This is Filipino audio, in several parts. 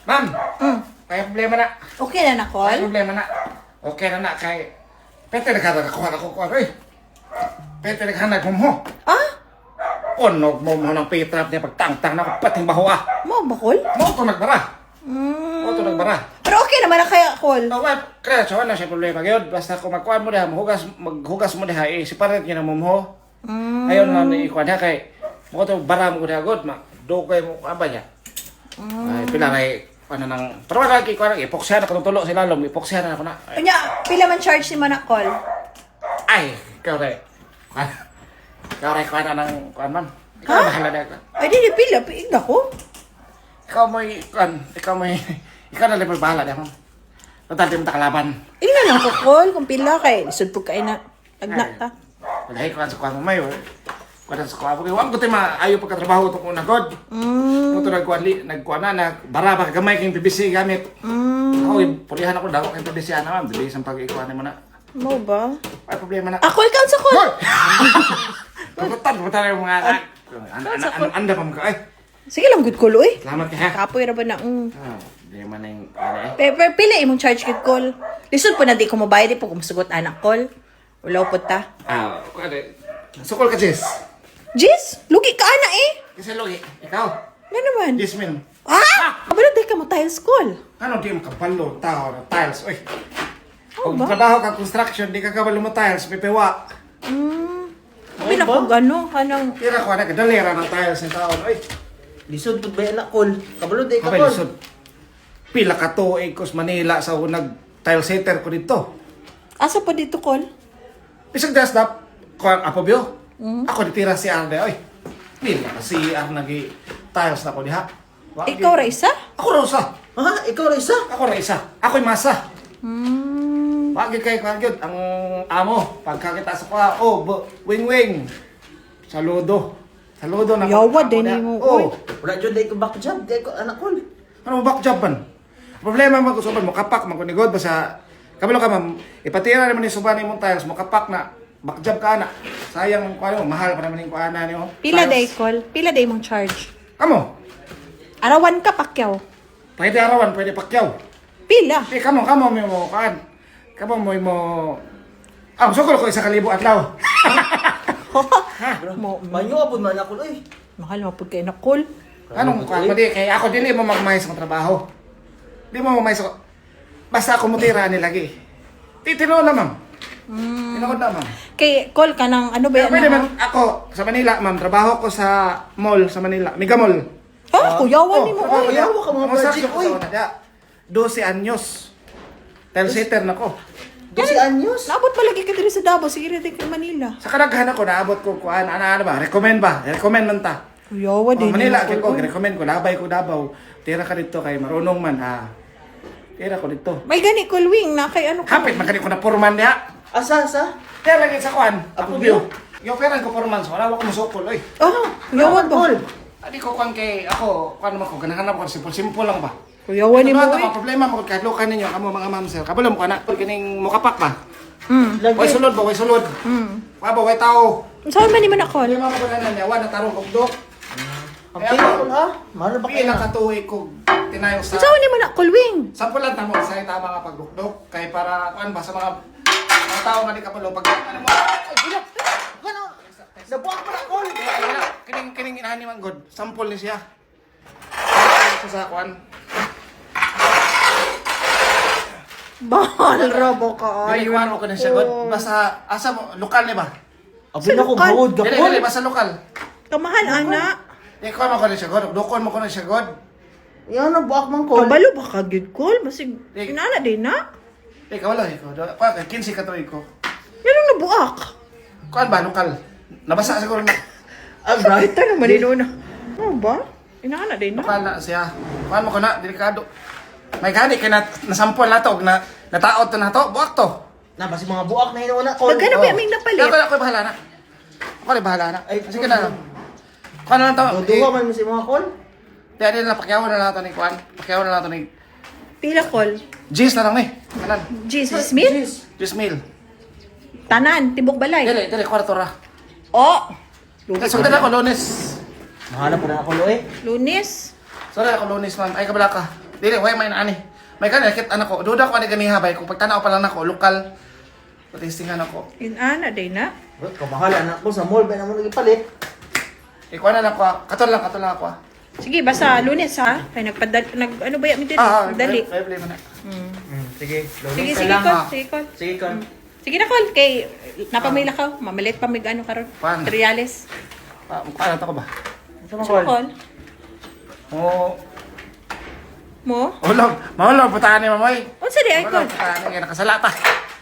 Ma'am, kaya problema na. Okay na na, Kaya Col? problema na. Okay na kay... Pwede nagkakakuha na ko eh. Pwede naghanag mo. Ah? Unog mo ng pitrap niya pagtangtang na pating baho ah. Mo ba, Col? Mo ito nagbara. Mo ito nagbara. Pero okay naman na kaya, Col. Kaya so ano siya problema yun. Basta kung magkuhan mo diha, maghugas mo diha, separate niya ng mumho. Ayun nga ikuhan niya kay... Mo ito bara mo diha god, dugay mo aba niya. Ay, pila kay... Ano nang... Pero wala kay kuhan, ipoksya na katong tulo sila lom, ipoksya na ako na. Kunya, pila man charge si Manak, Col? Ay, ikaw rin. Ikaw rin kuhan na ng kuhan man. Ikaw bahala na ka. Ay, di pila. Piig na ko. Ikaw may kuhan, ikaw na lang bahala na man. Total, di mo takalaban. Ina lang ko, Col. Kung pila kay, lisod po kayo na. Tagna ta. Wala kuhan sa kuhan mo may, kuhan sa kuhan mo. Huwag ko tayo maayo pagkatrabaho ito kung nagod. Ito nagkuhan na, bara ba gamay kayong PBC gamit. Ako, pulihan ako daw kayong PBC naman. Bilis ang pag-ikuhan mo na. Mo ba? Ay, problema na. Ako, ikaw sa Col. Hoy! Pupuntan yung mga anak. Anda pa mo ka. Ay, Sige lang, good, Col, uy. salamat ka ha. Kapoy ra ba na, Hindi man na yung ano eh. Pero pila imong charge good, Col. Lisod po na di ko mabayad, di po kumusugot anak, Col. Ulaw po ta. Sukol ka, Jess. Jis, lugi ka ana eh. Kasi Logi, ikaw. Ano naman? Jasmine. Ah! Kabalo di ka mo tiles, Col. Ano di mo kapalo, tao, na tiles. Uy. Ano Kung ba? trabaho ka construction, di ka kabalo mo tiles, pipiwa. Sabi na ko gano, kanang... Tira ko na, kadalera ng tiles ng tao. Uy. Lisod pud ba na kol. Kabalo day ka Kapay kol. lisod. Pila ka tuig ko sa Manila sa unag tile setter ko dito. Asa pa dito, Col? Bisag dasdap, ko ang apobyo. Ako ditira si Arde, oy. Pila ka si Arnagi tiles na ko diha. Wagi. Ikaw ra isa? Ako ra usa. Ha, ikaw ra isa. Ako ra isa. Ako'y masa. Wagi kay kuan gyud ang amo pagkakita sa kuha. Oh, wing-wing. Saludo. Saludo na. Yawa ako din diha. mo, Oh. oy. Wala jud day ko back job, day ko anak kol. Ano back job man? Problema mo ko mo kapak man ko nigod basta kabalo ka ma'am. Ipatira naman ni suban imong tiles mo kapak na back job ka na. Sayang ko ano, mahal pa naman yung kuana niyo. Pila day, Col? Pila day mong charge? Kamo. Arawan ka, pakyaw. Pwede arawan, pwede pakyaw. Pila? Kamo mo kan. Kamo mo sukol ko 1,000 adlaw. Mo, Manyo pud man ako oy. mahal mo pud kay na, Col. Anong kuan pwede kay ako dili mo magmay sa trabaho. Di mo magmay sa basta ako mutira ni lagi. Titino na ma'am. Tinakot na ma'am. Kay, Col, ka ng ano ba yan? Pwede man ako sa Manila, ma'am. Trabaho ko sa mall sa Manila. Mega Mall. Ha? Kuyawan ni mo, trabaho oy. niya. yawa ka mga Ang budget, sakto ko oy. sa una niya. 12 anyos. Tile sitter na ko. 12 anyos. Naabot pa lagi ka diri sa Davao, sige rin kay Manila. Sa kadaghan ako, naabot ko kuan. Ano ba? Recommend ba? Recommend man ta. Kuyawa Oh, din. Manila, ni kaya ko, mo, Col. recommend ko. Labay ko Davao. Tira ka dito kay marunong man. Tira ko dito. May gani, Col, wing, na kay ano ka. Hapit, magkani ko na purman niya. Asa. Tira lagi sa kuan. Ako, Apobyo. Yung pera ko purman. So, wala ko musukol. Oy. Oh, kuyawan ba? Kol. Adi ko kuan kay ako. Kuan naman ko. Ganahanap ko. Simple lang ba? Kuyawan ni mo, Ano oy. ang problema mo kay lukan ninyo kamo mga ma'am sir. Kabalo mo kana kining mukapak ba? Lagi. Way sulod ba, way sulod. Wa ba way tao. Saan man ni man ako? Problema mo ba niya wa na tarong ugdok. Ang pila kol ha. Mahal ba Pila kayo? ka tuig ko tinayong sa. Saan ni man ako, wing? Sample lang tamo sa tama nga pagdukdok kay para kuan ba sa mga tao nga di kabalo pag ano mo. Ano? Nabuak pa na kol. Kining inani man god. Sample ni siya. Sa kuan. Bahal rabo ka. Dili kuan mo ko na siya god. Basta asa mo lokal ni ba? Abi na ko Sa lokal. buod ka Dili kol. dili basta lokal. Kamahan, ana. Di kuan mo ko na siya god. Dukon mo ko na siya god. Yan nabuak man kol. Kabalo ba ka, good, Col? Masig, inana din na. Ikaw wala ikaw. Pa 15 ka tuig ko. Yan ang nabuak. Kuan ba lokal? Nabasa siguro na. Ah, right. Kita naman din una. Ano ba? Inana din na. Lokal na siya. Kuan mo ko na delikado. May gani kay nasampol na to na nataot to na to. Buak to. Na basi mga buak na hinauna kol. Naghanap Oh. yung aming napalit. Ako bahala na. Ako na bahala na. Ay, Sige na. Kuan na lang to. Duduwa man mo si mga kol. Dahil na pakyawan na lang to ni kuan. Pakyawan na lang to ni Pila, Col? Gis na lang ni. Kanan. Jesus Smith? Gis mil. Tanan, Tibok Balay. Dili kwarto ra. Oh! Sugdan ako Lunes. Mahanap po na ako lo eh. Lunes. Sorry ako Lunes ma'am. Ay kabala ka. Dili, way may naani. May kanil, kit anak ko. Duda ko ani ganiha bay. Kung pagtanaw pa lang nako, lokal. Patistingan ako. Inana, day na. Ba't kamahala na ako sa mall, ba naman nagipalit? Ikaw na ako. Katon lang ako. Sige, basta lunes ha. Ay, ano ba yan? Dali. May mo na. Sige, Sige, Lonis. sige, lang, Col. ha. Sige, Col. Sige, Col. Sige na, Col. Kay, napamila ka. Mamalit pa mig ano karon. Paano? Triales. Mukha na to ko ba? Sa mga So, Col. Col. Oo. Mo? Mahulog, putahan ni Mamoy. Unsa di ay, Col? Putahan ni, nakasalata.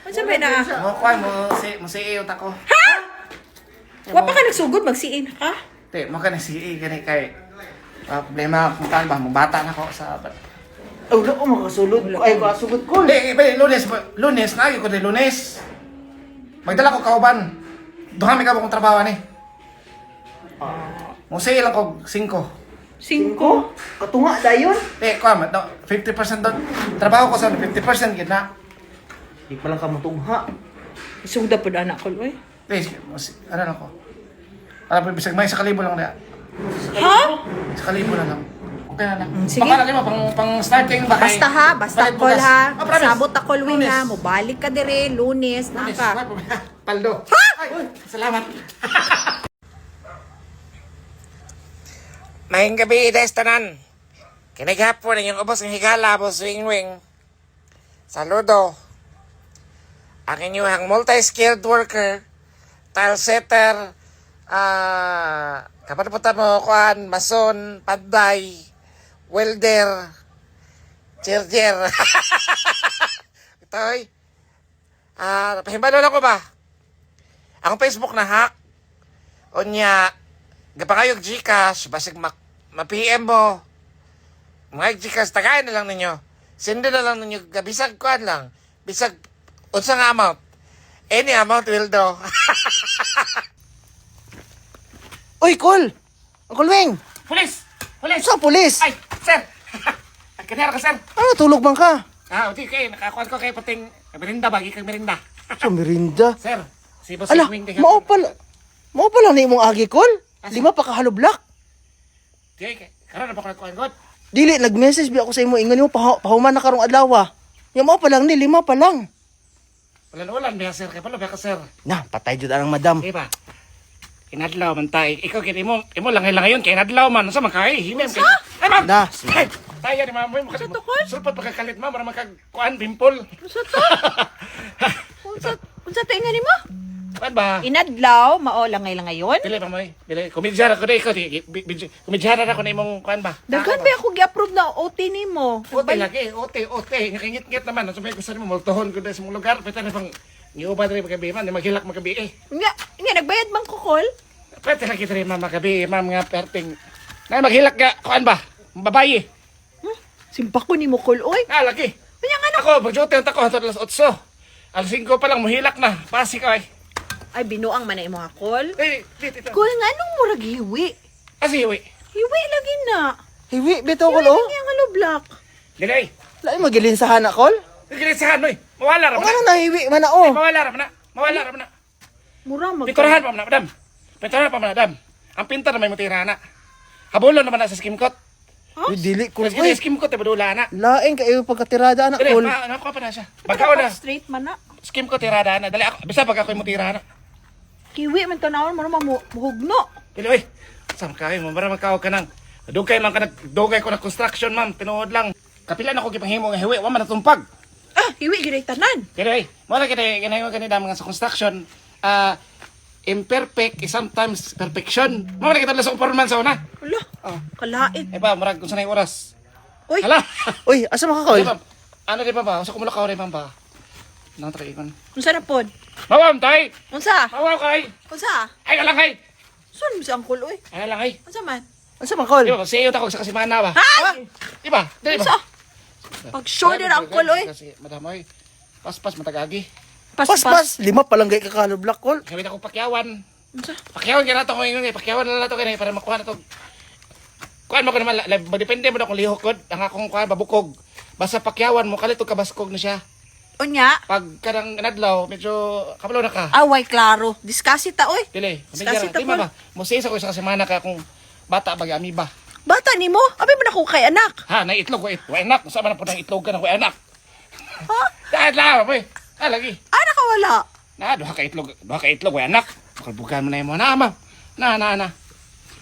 Unsa ba na? Mo kuha, mo si iyot ako. Wa pa ka nagsugod, magsiin ka? Te, mo ka na si i, gani kay. Problema kung taan ba, mong bata na ako sa... Ay, wala ko makasulod. Ay, makasugod, Col. Hindi, lunes, nagi ko din lunes. Magdala ko kauban. Duhami ka ba kong trabaho ni? Mo say lang ko 5. 5. Katunga, dayon. Te, kuha, 50% doon. Trabaho ko sa 50% gid na. Di pa lang ka matungha. Sugda po na anak, Col. Uy. Te, ano lang ko. Alam mo, bisag may sa kalibo lang na. Ha? Sa kalibo na lang. Okay na lang. Sige. Baka lagi mo, pang starting ba kay... Basta ha, basta Balik Col bukas. ha. Oh, promise. Sabot ako Luwing Lunes. ha. Mubalik ka dire, lunes, Lunes, naka. wala problema. Paldo. Ay, salamat. Mahing gabi, Ides Tanan. Kinighapon ang yung ubos ng higala, Boss Wing. Saludo. Ang inyong multi-skilled worker, tile setter, kapanaputan mo, kuan, mason, panday, welder, charger. Ito ay, napahimalo lang ko ba? Ang Facebook na hack, o niya, gapangayog Gcash, basig ma-PM mo, mga Gcash, tagayin na lang ninyo. Sindi na lang ninyo, bisag kuan lang, bisag, unsa nga amount. Any amount will do. Uy, Col! Uncle Wing! Pulis! Pulis! Sa pulis! Ay, sir! Kanera ka, sir! Ano, tulog bang ka? Okay, kayo. Nakakuha ko kayo pating merinda, bagi kang merinda. Sa merinda. Sir, si Boss Ala, Wing, mao pa lang ni imong agi, Col. 5 pa ka haloblak. Karoon na ba ko nagkuhan, God? Dili, nag-message bi ako sa imo. Ingon mo, pahuman na karong adlaw. Yung mao pa lang ni, 5 pa lang. Ulan-ulan, biya, sir. Kaya pala, biya ka, sir. Na, patay jud ang madam. Di ba? Kinadlaw man tayo. Ikaw, imo langay-langay yun. Kinadlaw man. Sa makay, himem. Ay, ma'am! Na, Ay, tayo ni ma'am. Sa tukod? Sulpat pagkakalit, ma'am. Para magkakuhan, pimple. Unsa to? Unsa to ingani mo? Kuhan ba? Inadlaw, mao langay lang ngayon. Dili, ma'am. Dili. Kumidyara ko na ikaw. Kumidyara na ko na imong kuhan ba? Daghan ba ako gi-approve na OT nimo? Ote lagi, ote. Nakingit-ngit naman. Sabi ko sa mo, multohon ko dahil sa mong lugar. Pwede na pang niuba na rin magabi, ma'am. Di maghilak magabi eh. Nga nagbayad man ko, Col. Pwede lagi rin, ma'am, magabi. Ma'am, nga perting. Na maghilak ka, kuhan ba? Babayi. Simpa ko nimo, Col. Oy. Lagi. Kanya nga na. Ako, mag-jote ang tako, hantod alas 8. Alas 5 pa lang, mahilak na. Pasi ka eh. Ay, binuang man na imo, Col. Dito. Col, nga nung murag hiwi? Kasi, uwi. Hiwi lagi na. hiwi, bito, Col, Hiwi oh. lagi ang aloblak. Dili, ay. Lain magilinsahan na, Col. Nagilit sa hanoy. Mawala ra O man ano na. na hiwi man na, oh. Mawala ra man na. Mawala ra man na. Mura mag... Pinturahan pa man na, madam. Pinturahan pa man na, madam. Ang pintar na may mutira na. Habulon naman na sa skim coat. Uy, dili, Col. Kasi Uy, skim coat, badula na. lain kayo pagkatirada na, Dili, Col. nakuha pa na siya. Bagaw na. Straight man na. Skim coat, tirada na. Dali ako. Bisa pag ako'y mutira na. Kiwi man tanawon mo naman muhugno. Dili, uy. Sam kayo mo. Para magkawag ka nang. Dugay ko na construction, ma'am. Tinuod lang. Kapilan ako gipanghimo nga hiwi. Wa man natumpag. Hiwi gyud tanan. Dili, uy. Muna kita ginawa kanina mga sa construction. Imperfect is sometimes perfection. Muna kita sa performance sa una. Wala. Kalain. Eh ba, murag kung sanay oras. Uy. Hala. Uy, asa man ka, Col? Di ba? Ano di ba ba? Usa ko mulakaw rin ba? Nang traikon. Unsa na pod? Mawam tay. Unsa? Mawaw kay. Unsa? Ay ka lang kay. Saan mo si Uncle oy? Ay ka lang kay. Unsa man? Asa man, Col? Di ba? Siyo ta ko sa kasimana ba? Ay! Di ba? Di ba? Unsa? Pag shoulder Uncle oy. Kasi madam oy. Paspas matagagi. Pas, 5 pa lang gay ka haloblak, Col. Kami na ko pakyawan. Unsa? Pakyawan ka na to ko ingon eh. Pakyawan na to kay para makuha na to. Kuan mo ko naman, magdepende mo na kung lihok ang akong kuan babukog. Basta pakyawan mo kalit og kabaskog na siya. Unya? Pag kanang nadlaw, medyo kabalo na ka. Away klaro. Discuss ta oy. Dili, Discuss di ito, ba ba? Musisa ko sa semana ka kung bata bagi amiba. Bata ni mo? Abi mo na ko kay anak. Ha, na itlog, wa anak. Sa man po ng itlog ka ng wa anak. Ha? Dahil lang, boy. Ah, lagi. Anak ka wala. Na, duha ka itlog, wa anak. Makalbukan mo na mo na, ma. Na.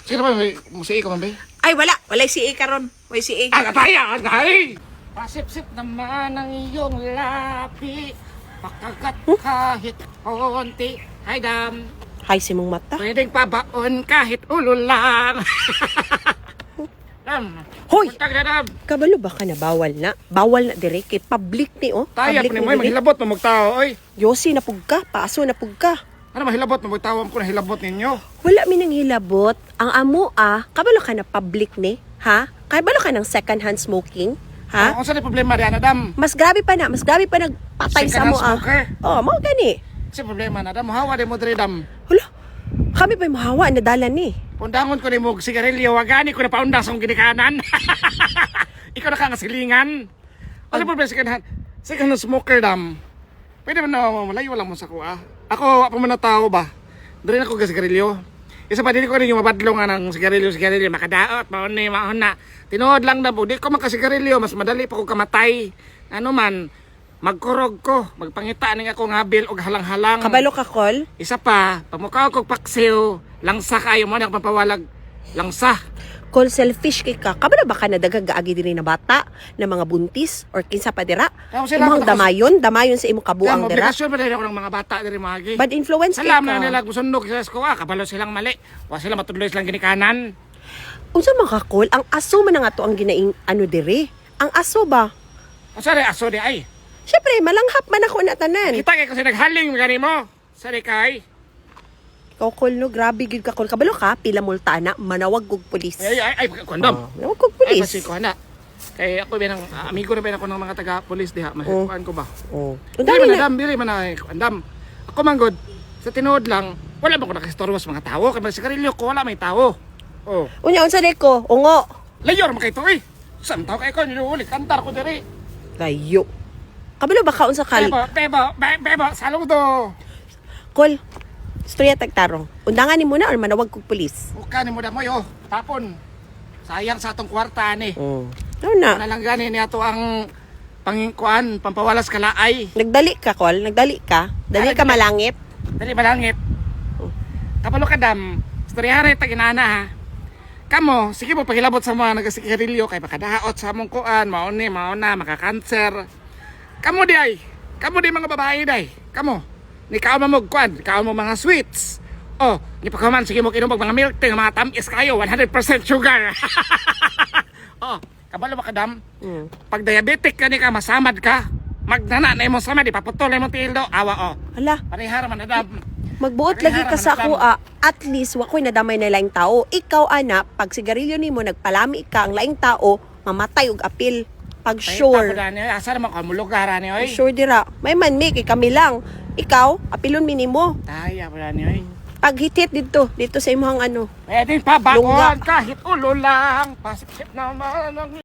Sige ba, musii ka man, bay? Ay, wala. Walay si A karon. Walay si A. Agataya, agay! Pasip-sip naman ang iyong lapi. Pagkagat kahit konti. Hi, dam. Hay si mong mata. Pwedeng pabaon kahit ulo lang. Dam. Hoy! Puntag na, dam. Kabalo ba ka na bawal na? Bawal na dire kay public ni oh. Taya Public po ni mo, mahilabot mo magtao, oy. Yosi na pugka, paaso na pugka. Ano mahilabot mo magtao ko na hilabot ninyo? Wala mi nang hilabot. Ang amo kabalo ka na public ni, ha? Kabalo ka ng second hand smoking, ha? Kung saan yung problema riyan, dam? Mas grabe pa nagpatay sa Second hand mo smoker? Oh, mo gani. Kasi problema na, dam. Hawa din mo diri, dam. Hala. Kami pa mahawa na dalan ni. Pundangon ko ni mo sigarilyo, wagani ko na paundang sa kong ginikanan. Ikaw na ka nga silingan. Ano problema second hand smoker, dam? Pwede mo na malayo lang mo sa kuha. Ako, man na tao ba? Doon ako ka sigarilyo. Isa pa, dili ko rin yung mabadlo nga ng sigarilyo, makadaot, maon na. Tinood lang na po, di ko makasigarilyo, mas madali pa ko kamatay. Ano man, magkurog ko, magpangita ning ako ngabil og halang-halang. Kabalo ka kol? Isa pa, pamukha ko paksiw, langsa kayo mo na papawalag, langsa. Kol selfish kay ka. Kabalo ba ka na dagagaagi diri na bata na mga buntis or kinsa pa dira? Kaya sila Imong ako- damayon sa imong kabuang Kaya dira. obligasyon pa rin ako ng mga bata diri magi. Bad influence kay Salam ka. na nila gusundok sa eskwela, kabalo silang mali. Wa sila matudloy silang ginikanan. Unsa man ka kol? Ang aso man nga to ang ginaing ano diri. Ang aso ba? O sari aso di ay. Syempre, malanghap man ako na tanan. Kita kay kasi naghaling gani mo. Sari kay. Ikaw kol no, grabe gid ka kol. Kabalo ka, pila multa na, manawag kog pulis. Ay, kondom. Manawag kog Ay, pulis. pasi ko na. Kay ako binang amigo na ako ng mga taga-pulis diha. Mahipuan ko ba? Oh. Dili man dam, dili man ay andam. Ako man god sa tinuod lang, wala ba ko nakistorbo sa mga tawo kay sigarilyo ko wala may tawo. Oh, Unya unsa de ko? Ungo. layor man kay to eh. Sam taw kay ko niluuli kantar ko diri. Layo. Kabalo ba ka unsa kal? Bebo, saludo. Kol. Storya tagtarong. Undangan ni muna or manawag kog pulis. Buka ni mo da mo yo. Tapon. Sayang sa atong kwarta ni. Oh. Ano na? Nalang gani ni ato ang pangingkuan, pampawalas kalaay. Nagdali ka, Kol? Nagdali ka? Dali ka malangit? Dali malangit. Kapalo ka dam, storyare ta ginana ha. Kamo, sige mo paghilabot sa mga nagasigarilyo kay makadaot sa among kuan, mao na makakanser. Kamo di ay. Kamo di mga babae day. Kamo. Ni kaon mo kuan, kaon mo mga sweets. Oh, ni pagkaman sige mo kinom mga milk tea, mga tamis kayo, 100% sugar. Oh, kabalo ba ka dam? Pag diabetic ka ni ka, masamad ka. Magnana na imong samad, ipaputol imong tildo, awa oh. Hala, Parihara man na dam. magbuot lagi ka sa kuha. At least, wako'y nadamay na laing tao. Ikaw, ana, pag sigarilyo ni mo, nagpalami ka ang laing tao, mamatay og apil. Pag sure. Asa naman ka mo lugar ani oy. Sure dira. May man, kay kami lang. Ikaw, apilon minimo. Taya pa ni oy. Pag hitit dito sa imong ano. Pwede pa bakon Lungga. kahit ulo lang. Pasip-sip naman ang